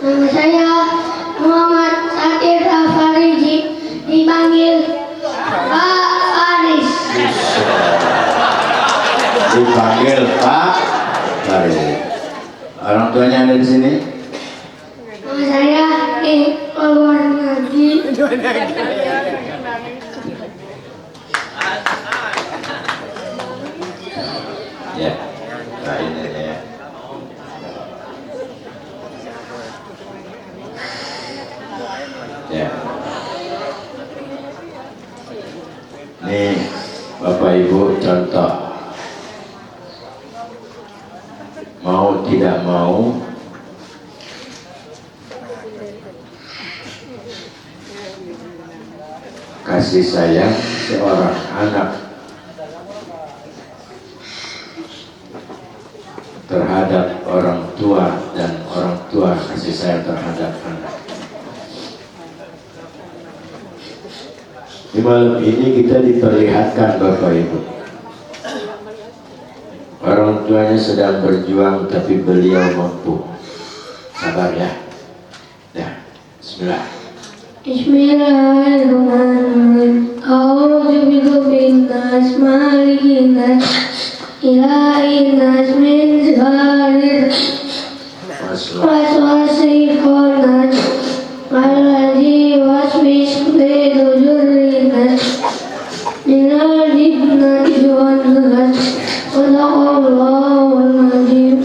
Nama saya Muhammad Sakir Al-Fariji, dipanggil Pak Faris. Dipanggil Pak Faris. Orang tuanya ada di sini? Nama saya keluar negeri. Ya. Nah ini ya. Ya. Nih Bapak Ibu contoh. Mau tidak mau kasih sayang seorang anak terhadap orang tua dan orang tua kasih sayang terhadap anak. Di malam ini kita diperlihatkan Bapak Ibu, orang tuanya sedang berjuang tapi beliau mampu. Sabar ya. Ya, bismillah. Bismillahirrahmanirrahim. A'udzu birabbin nas, malikin nas, ilahin nas, min syarril waswasil khannas, alladzi yuwaswisu fi sudurin nas, minal jinnati wan nas. Shadaqallahul azim.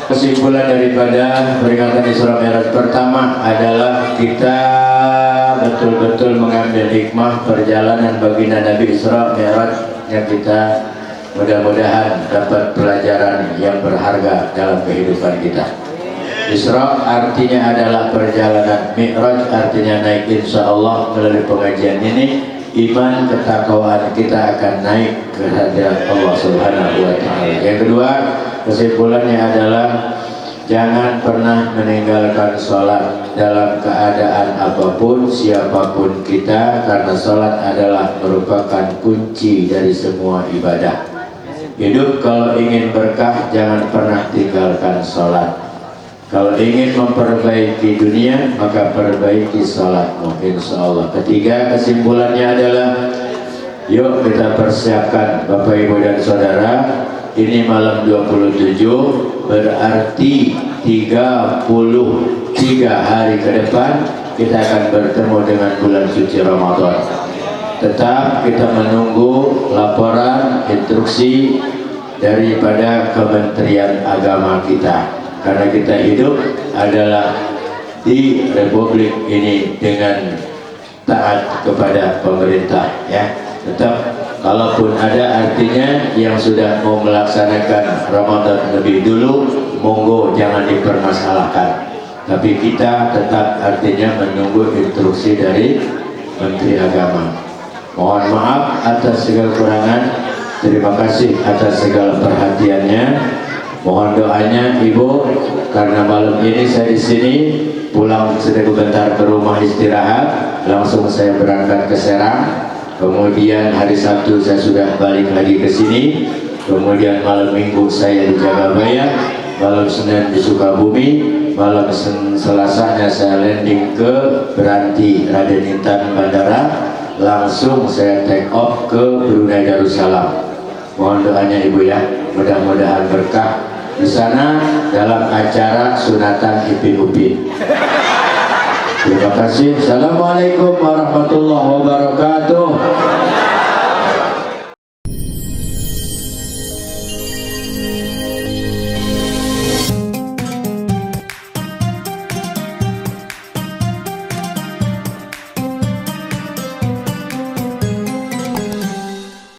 Kesimpulan daripada peringatan Isra Mi'raj pertama adalah kita betul-betul mengambil hikmah perjalanan baginda Nabi Isra Mi'raj yang kita mudah-mudahan dapat pelajaran yang berharga dalam kehidupan kita. Isra artinya adalah perjalanan, Mi'raj artinya naik. Insya Allah melalui pengajian ini iman ketakwaan kita akan naik ke hadirat Allah Subhanahu wa Ta'ala. Yang kedua, kesimpulannya adalah jangan pernah meninggalkan sholat dalam keadaan apapun, siapapun kita, karena sholat adalah merupakan kunci dari semua ibadah. Hidup kalau ingin berkah, jangan pernah tinggalkan sholat. Kalau ingin memperbaiki dunia, maka perbaiki sholatmu, insya Allah. Ketiga, kesimpulannya adalah yuk kita persiapkan Bapak Ibu dan Saudara. Ini malam 27, berarti 33 hari ke depan kita akan bertemu dengan bulan suci Ramadan. Tetap kita menunggu laporan instruksi daripada Kementerian Agama kita, karena kita hidup adalah di Republik ini dengan taat kepada pemerintah, ya. Tetap kalaupun ada artinya yang sudah mau melaksanakan Ramadan lebih dulu, monggo jangan dipermasalahkan. Tapi kita tetap artinya menunggu instruksi dari Menteri Agama. Mohon maaf atas segala kekurangan. Terima kasih atas segala perhatiannya. Mohon doanya Ibu, karena malam ini saya di sini pulang sebentar ke rumah istirahat, langsung saya berangkat ke Serang. Kemudian hari Sabtu saya sudah balik lagi ke sini. Kemudian malam Minggu saya di Jagabaya, malam Senin di Sukabumi, malam Selasanya saya landing ke Beranti Raden Intan Bandara, langsung saya take off ke Brunei Darussalam. Mohon doanya Ibu ya, mudah-mudahan berkah di sana dalam acara sunatan Ipin Upin. Terima kasih. Assalamualaikum warahmatullahi wabarakatuh.